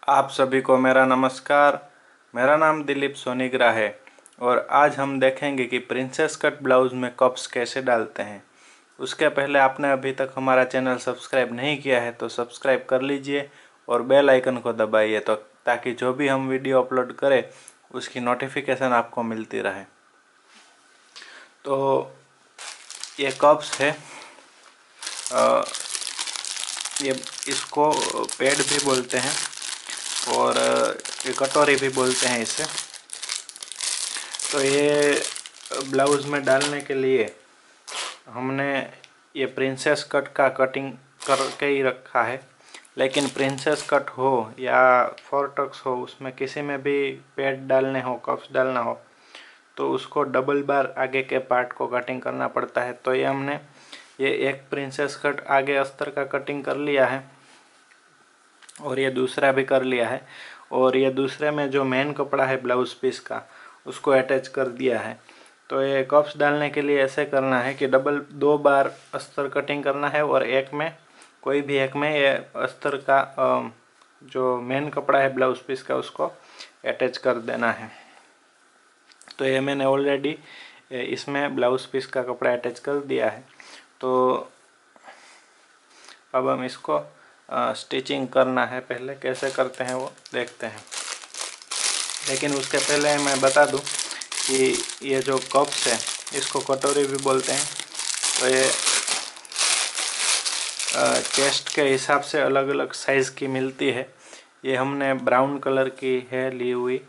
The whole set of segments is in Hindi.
आप सभी को मेरा नमस्कार। मेरा नाम दिलीप सोनीग्रा है और आज हम देखेंगे कि प्रिंसेस कट ब्लाउज में कप्स कैसे डालते हैं। उसके पहले आपने अभी तक हमारा चैनल सब्सक्राइब नहीं किया है तो सब्सक्राइब कर लीजिए और बेल आइकन को दबाइए तो ताकि जो भी हम वीडियो अपलोड करें उसकी नोटिफिकेशन आपको मिलती रहे। तो ये कप्स है, ये इसको पैड भी बोलते हैं और ये कटोरी भी बोलते हैं इसे। तो ये ब्लाउज़ में डालने के लिए हमने ये प्रिंसेस कट का कटिंग करके ही रखा है, लेकिन प्रिंसेस कट हो या फोर टक्स हो, उसमें किसी में भी पैड डालने हो, कप्स डालना हो तो उसको डबल बार आगे के पार्ट को कटिंग करना पड़ता है। तो ये हमने ये एक प्रिंसेस कट आगे अस्तर का कटिंग कर लिया है और ये दूसरा भी कर लिया है और ये दूसरे में जो मेन कपड़ा है ब्लाउज पीस का उसको अटैच कर दिया है। तो ये कप्स डालने के लिए ऐसे करना है कि दो बार अस्तर कटिंग करना है और एक में कोई भी एक में ये अस्तर का जो मेन कपड़ा है ब्लाउज पीस का उसको अटैच कर देना है। तो ये मैंने ऑलरेडी इसमें ब्लाउज पीस का कपड़ा अटैच कर दिया है। तो अब हम इसको स्टिचिंग करना है, पहले कैसे करते हैं वो देखते हैं। लेकिन उसके पहले मैं बता दूं कि ये जो कप्स है इसको कटोरी भी बोलते हैं। तो ये चेस्ट के हिसाब से अलग अलग साइज़ की मिलती है। ये हमने ब्राउन कलर की है ली हुई,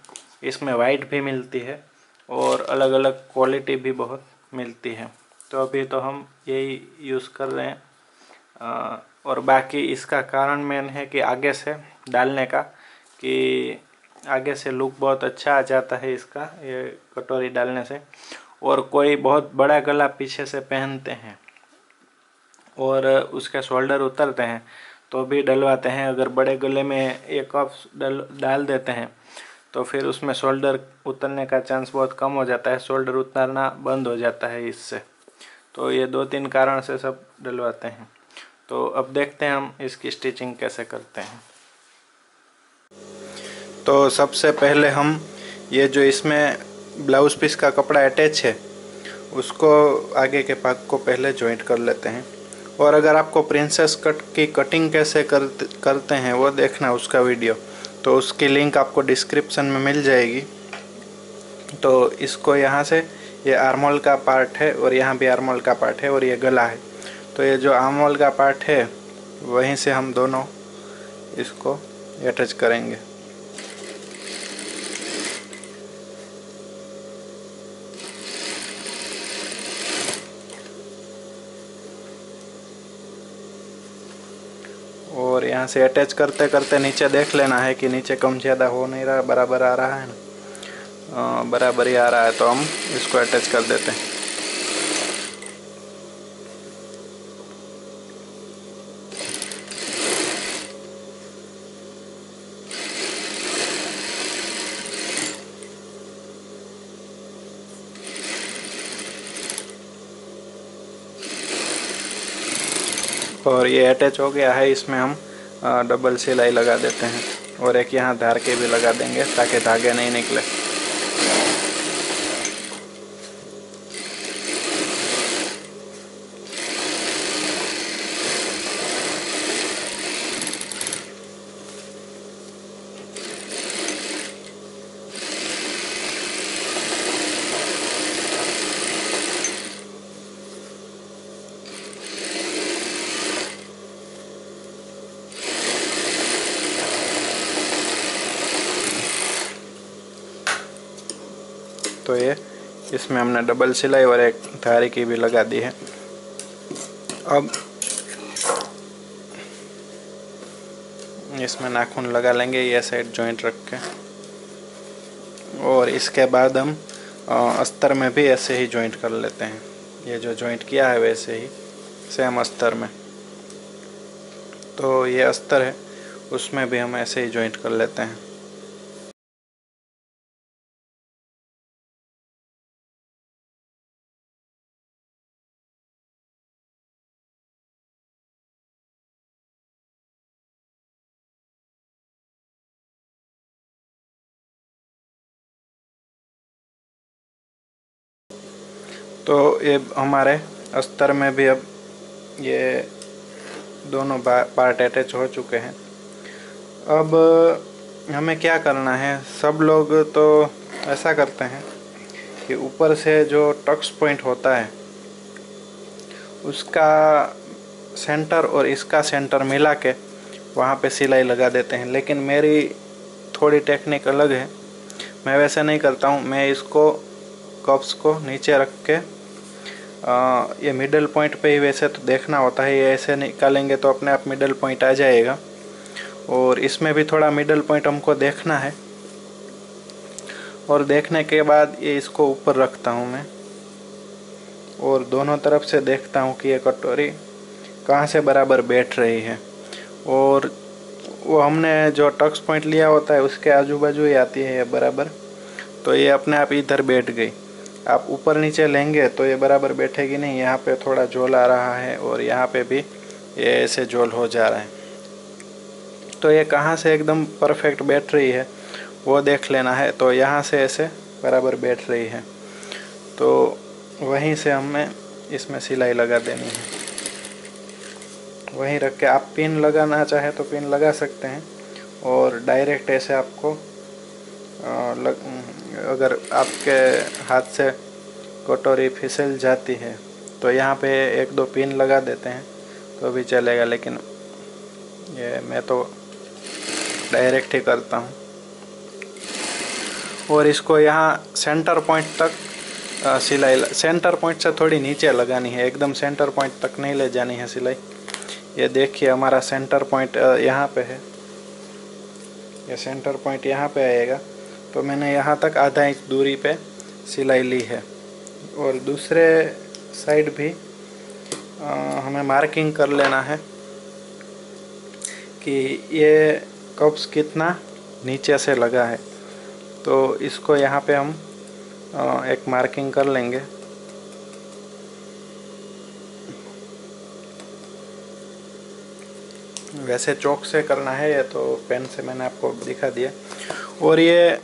इसमें वाइट भी मिलती है और अलग अलग क्वालिटी भी बहुत मिलती है। तो अभी तो हम यही यूज़ कर रहे हैं और बाकी इसका कारण मेन है कि आगे से डालने का, कि आगे से लुक बहुत अच्छा आ जाता है इसका ये कटोरी डालने से। और कोई बहुत बड़ा गला पीछे से पहनते हैं और उसके शोल्डर उतरते हैं तो भी डलवाते हैं। अगर बड़े गले में एक कप्स डाल देते हैं तो फिर उसमें शोल्डर उतरने का चांस बहुत कम हो जाता है, शोल्डर उतरना बंद हो जाता है इससे। तो ये दो तीन कारण से सब डलवाते हैं। तो अब देखते हैं हम इसकी स्टिचिंग कैसे करते हैं। तो सबसे पहले हम ये जो इसमें ब्लाउज पीस का कपड़ा अटैच है उसको आगे के भाग को पहले जॉइंट कर लेते हैं। और अगर आपको प्रिंसेस कट की कटिंग कैसे करते हैं वो देखना उसका वीडियो, तो उसकी लिंक आपको डिस्क्रिप्शन में मिल जाएगी। तो इसको यहाँ से ये आर्मोल का पार्ट है और यहाँ भी आर्मोल का पार्ट है और ये गला है। तो ये जो आर्मोल का पार्ट है वहीं से हम दोनों इसको अटैच करेंगे। और यहाँ से अटैच करते करते नीचे देख लेना है कि नीचे कम ज़्यादा हो नहीं रहा, बराबर आ रहा है ना। बराबर ही आ रहा है तो हम इसको अटैच कर देते हैं। और ये अटैच हो गया है, इसमें हम डबल सिलाई लगा देते हैं और एक यहाँ धार के भी लगा देंगे ताकि धागे नहीं निकले। तो ये इसमें हमने डबल सिलाई और एक धारी की भी लगा दी है। अब इसमें नाखून लगा लेंगे ये साइड जॉइंट रख के और इसके बाद हम अस्तर में भी ऐसे ही जॉइंट कर लेते हैं। ये जो जॉइंट किया है वैसे ही सेम अस्तर में। तो ये अस्तर है उसमें भी हम ऐसे ही जॉइंट कर लेते हैं। तो ये हमारे अस्तर में भी अब ये दोनों पार्ट अटैच हो चुके हैं। अब हमें क्या करना है, सब लोग तो ऐसा करते हैं कि ऊपर से जो टक्स पॉइंट होता है उसका सेंटर और इसका सेंटर मिला के वहाँ पे सिलाई लगा देते हैं, लेकिन मेरी थोड़ी टेक्निक अलग है। मैं वैसे नहीं करता हूँ। मैं इसको कप्स को नीचे रख के ये मिडल पॉइंट पे ही वैसे तो देखना होता है, ये ऐसे निकालेंगे तो अपने आप मिडल पॉइंट आ जाएगा, और इसमें भी थोड़ा मिडल पॉइंट हमको देखना है। और देखने के बाद ये इसको ऊपर रखता हूँ मैं, और दोनों तरफ से देखता हूँ कि ये कटोरी कहाँ से बराबर बैठ रही है। और वो हमने जो टक्स पॉइंट लिया होता है उसके आजू बाजू ही आती है ये बराबर, तो ये अपने आप इधर बैठ गई। आप ऊपर नीचे लेंगे तो ये बराबर बैठेगी नहीं, यहाँ पे थोड़ा झोल आ रहा है और यहाँ पे भी ये ऐसे झोल हो जा रहा है। तो ये कहाँ से एकदम परफेक्ट बैठ रही है वो देख लेना है। तो यहाँ से ऐसे बराबर बैठ रही है, तो वहीं से हमें इसमें सिलाई लगा देनी है। वहीं रख के आप पिन लगाना चाहे तो पिन लगा सकते हैं, और डायरेक्ट ऐसे आपको अगर आपके हाथ से कटोरी फिसल जाती है तो यहाँ पे एक दो पिन लगा देते हैं तो भी चलेगा, लेकिन ये मैं तो डायरेक्ट ही करता हूँ। और इसको यहाँ सेंटर पॉइंट तक सिलाई, सेंटर पॉइंट से थोड़ी नीचे लगानी है, एकदम सेंटर पॉइंट तक नहीं ले जानी है सिलाई। ये देखिए हमारा सेंटर पॉइंट यहाँ पे है, ये सेंटर पॉइंट यहाँ पे आएगा, तो मैंने यहाँ तक आधा इंच दूरी पे सिलाई ली है। और दूसरे साइड भी हमें मार्किंग कर लेना है कि ये कप्स कितना नीचे से लगा है, तो इसको यहाँ पे हम एक मार्किंग कर लेंगे। वैसे चौक से करना है, ये तो पेन से मैंने आपको दिखा दिया। और ये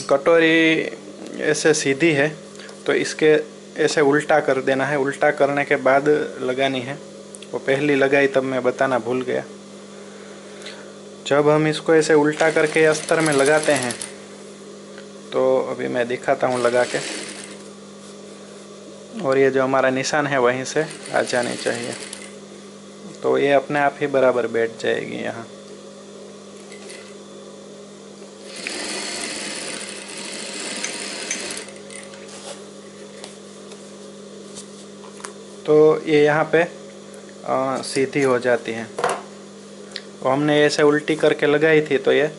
कटोरी ऐसे सीधी है तो इसके ऐसे उल्टा कर देना है, उल्टा करने के बाद लगानी है। वो पहली लगाई तब मैं बताना भूल गया। जब हम इसको ऐसे उल्टा करके अस्तर में लगाते हैं तो अभी मैं दिखाता हूँ लगा के, और ये जो हमारा निशान है वहीं से आ जानी चाहिए, तो ये अपने आप ही बराबर बैठ जाएगी यहाँ। तो ये यहाँ पे सीधी हो जाती है। तो हमने ऐसे उल्टी करके लगाई थी, तो ये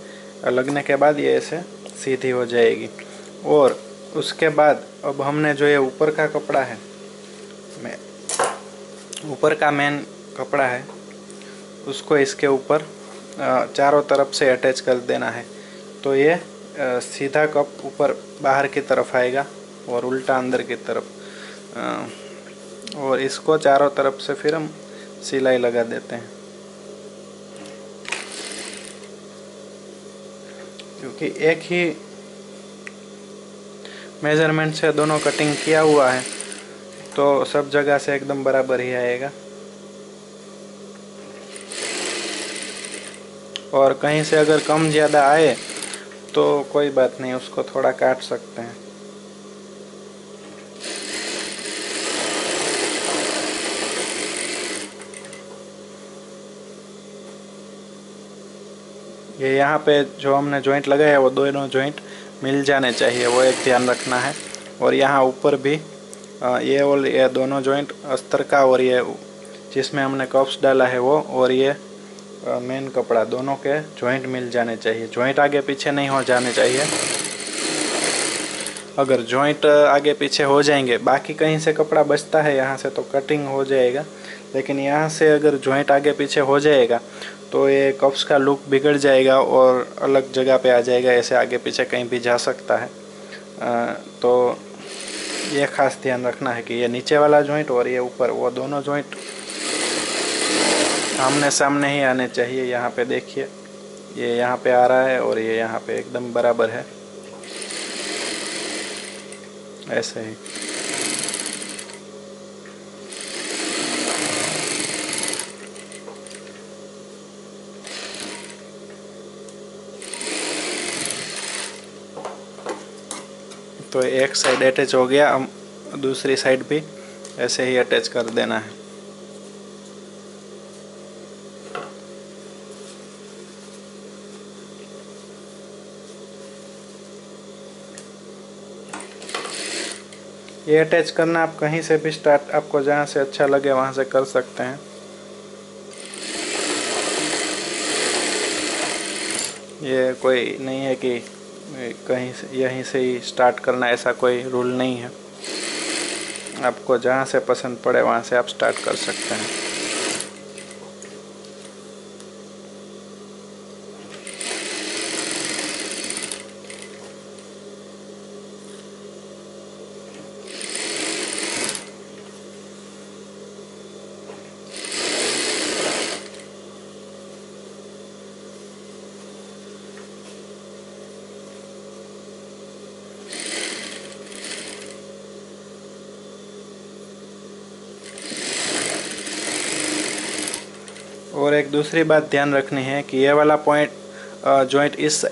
लगने के बाद ये ऐसे सीधी हो जाएगी। और उसके बाद अब हमने जो ये ऊपर का कपड़ा है, ऊपर का मेन कपड़ा है, उसको इसके ऊपर चारों तरफ से अटैच कर देना है। तो ये सीधा कप ऊपर बाहर की तरफ आएगा और उल्टा अंदर की तरफ, और इसको चारों तरफ से फिर हम सिलाई लगा देते हैं। क्योंकि एक ही मेजरमेंट से दोनों कटिंग किया हुआ है तो सब जगह से एकदम बराबर ही आएगा। और कहीं से अगर कम ज़्यादा आए तो कोई बात नहीं, उसको थोड़ा काट सकते हैं। ये यहाँ पे जो हमने जॉइंट लगाया है वो दोनों जॉइंट मिल जाने चाहिए, वो एक ध्यान रखना है। और यहाँ ऊपर भी ये और ये दोनों जॉइंट अस्तर का और ये जिसमें हमने कप्स डाला है वो और ये मेन कपड़ा, दोनों के जॉइंट मिल जाने चाहिए। जॉइंट आगे पीछे नहीं हो जाने चाहिए। अगर जॉइंट आगे पीछे हो जाएंगे, बाकी कहीं से कपड़ा बचता है यहाँ से तो कटिंग हो जाएगा, लेकिन यहाँ से अगर जॉइंट आगे पीछे हो जाएगा तो ये कप्स का लुक बिगड़ जाएगा और अलग जगह पे आ जाएगा, ऐसे आगे पीछे कहीं भी जा सकता है। तो ये खास ध्यान रखना है कि ये नीचे वाला जॉइंट और ये ऊपर, वो दोनों जॉइंट आमने सामने ही आने चाहिए। यहाँ पे देखिए ये यहाँ पे आ रहा है और ये यहाँ पे एकदम बराबर है। ऐसे ही। तो एक साइड अटैच हो गया, अब दूसरी साइड भी ऐसे ही अटैच कर देना है। ये अटैच करना आप कहीं से भी स्टार्ट, आपको जहाँ से अच्छा लगे वहाँ से कर सकते हैं। ये कोई नहीं है कि कहीं से यहीं से ही स्टार्ट करना, ऐसा कोई रूल नहीं है। आपको जहाँ से पसंद पड़े वहाँ से आप स्टार्ट कर सकते हैं। और एक दूसरी बात ध्यान रखनी है कि ये वाला पॉइंट जॉइंट इस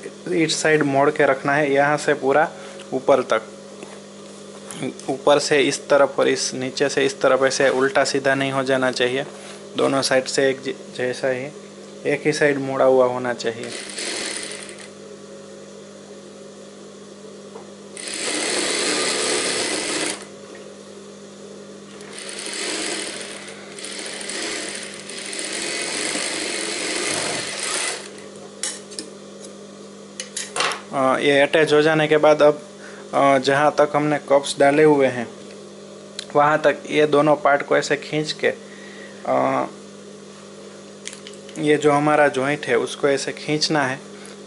साइड मोड़ के रखना है, यहाँ से पूरा ऊपर तक, ऊपर से इस तरफ और इस नीचे से इस तरफ, ऐसे उल्टा सीधा नहीं हो जाना चाहिए। दोनों साइड से एक जैसा ही, एक ही साइड मुड़ा हुआ होना चाहिए। ये अटैच हो जाने के बाद अब जहाँ तक हमने कप्स डाले हुए हैं वहाँ तक ये दोनों पार्ट को ऐसे खींच के ये जो हमारा जॉइंट है उसको ऐसे खींचना है,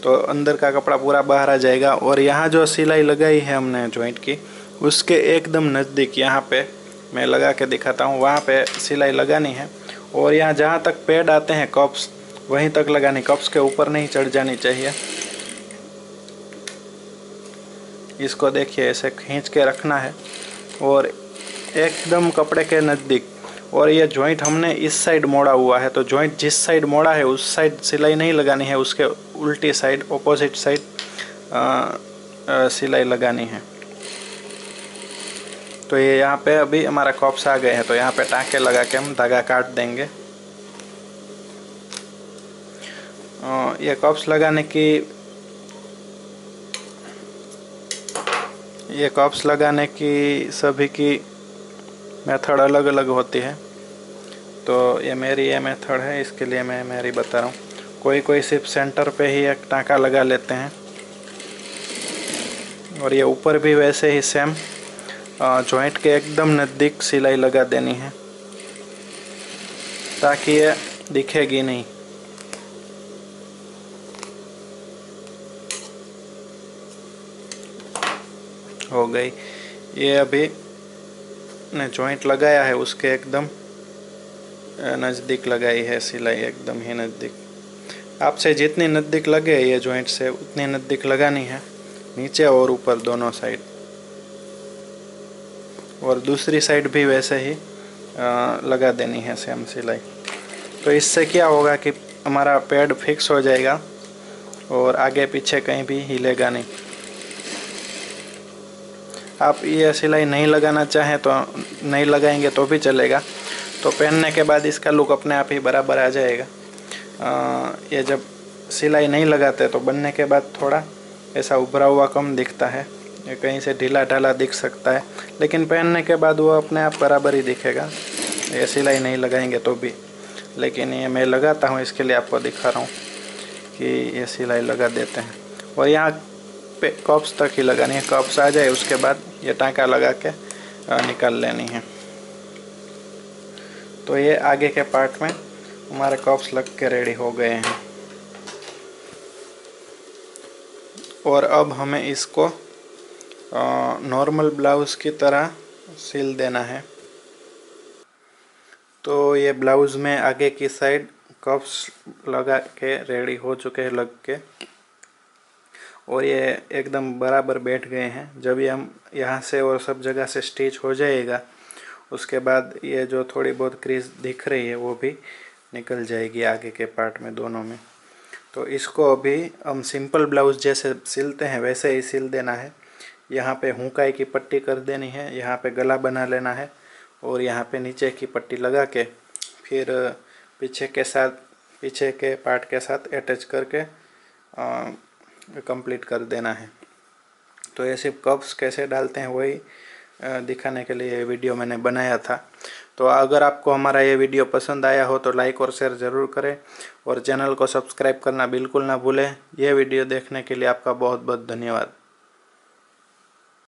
तो अंदर का कपड़ा पूरा बाहर आ जाएगा। और यहाँ जो सिलाई लगाई है हमने जॉइंट की, उसके एकदम नज़दीक यहाँ पे मैं लगा के दिखाता हूँ, वहाँ पे सिलाई लगानी है। और यहाँ जहाँ तक पैड आते हैं कप्स, वहीं तक लगानी, कप्स के ऊपर नहीं चढ़ जानी चाहिए। इसको देखिए ऐसे खींच के रखना है और एकदम कपड़े के नज़दीक। और ये जॉइंट हमने इस साइड मोड़ा हुआ है, तो जॉइंट जिस साइड मोड़ा है उस साइड सिलाई नहीं लगानी है, उसके उल्टी साइड, ऑपोजिट साइड सिलाई लगानी है। तो ये यहाँ पे अभी हमारा कप्स आ गए हैं, तो यहाँ पे टाँके लगा के हम धागा काट देंगे। ये कप्स लगाने की, ये कप्स लगाने की सभी की मेथड अलग अलग होती है। तो ये मेरी ये मेथड है, इसके लिए मैं मेरी बता रहा हूँ। कोई सिर्फ सेंटर पे ही एक टाँका लगा लेते हैं, और ये ऊपर भी वैसे ही सेम जॉइंट के एकदम नज़दीक सिलाई लगा देनी है, ताकि ये दिखेगी नहीं। हो गई। ये अभी ने जॉइंट लगाया है उसके एकदम नज़दीक लगाई है सिलाई, एकदम ही नज़दीक। आपसे जितनी नज़दीक लगे ये जॉइंट से उतनी नज़दीक लगानी है, नीचे और ऊपर दोनों साइड। और दूसरी साइड भी वैसे ही लगा देनी है सेम सिलाई। तो इससे क्या होगा कि हमारा पैड फिक्स हो जाएगा और आगे पीछे कहीं भी हिलेगा नहीं। आप ये सिलाई नहीं लगाना चाहें तो नहीं लगाएंगे तो भी चलेगा, तो पहनने के बाद इसका लुक अपने आप ही बराबर आ जाएगा। ये जब सिलाई नहीं लगाते तो बनने के बाद थोड़ा ऐसा उभरा हुआ कम दिखता है, ये कहीं से ढीला ढाला दिख सकता है, लेकिन पहनने के बाद वो अपने आप बराबर ही दिखेगा, ये सिलाई नहीं लगाएंगे तो भी। लेकिन ये मैं लगाता हूँ, इसके लिए आपको दिखा रहा हूँ कि ये सिलाई लगा देते हैं। और यहाँ पे कप्स तक ही लगानी है, कप्स आ जाए उसके बाद ये टाँका लगा के निकाल लेनी है। तो ये आगे के पार्ट में हमारे कप्स लग के रेडी हो गए हैं। और अब हमें इसको नॉर्मल ब्लाउज़ की तरह सिल देना है। तो ये ब्लाउज़ में आगे की साइड कप्स लगा के रेडी हो चुके हैं लग के। और ये एकदम बराबर बैठ गए हैं। जब ये हम यहाँ से और सब जगह से स्टिच हो जाएगा, उसके बाद ये जो थोड़ी बहुत क्रीज दिख रही है वो भी निकल जाएगी आगे के पार्ट में, दोनों में। तो इसको अभी हम सिंपल ब्लाउज जैसे सिलते हैं वैसे ही सिल देना है। यहाँ पे हुकाई की पट्टी कर देनी है, यहाँ पे गला बना लेना है और यहाँ पे नीचे की पट्टी लगा के फिर पीछे के पार्ट के साथ अटैच करके कंप्लीट कर देना है। तो ये सिर्फ कप्स कैसे डालते हैं वही दिखाने के लिए ये वीडियो मैंने बनाया था। तो अगर आपको हमारा ये वीडियो पसंद आया हो तो लाइक और शेयर ज़रूर करें और चैनल को सब्सक्राइब करना बिल्कुल ना भूलें। ये वीडियो देखने के लिए आपका बहुत बहुत धन्यवाद।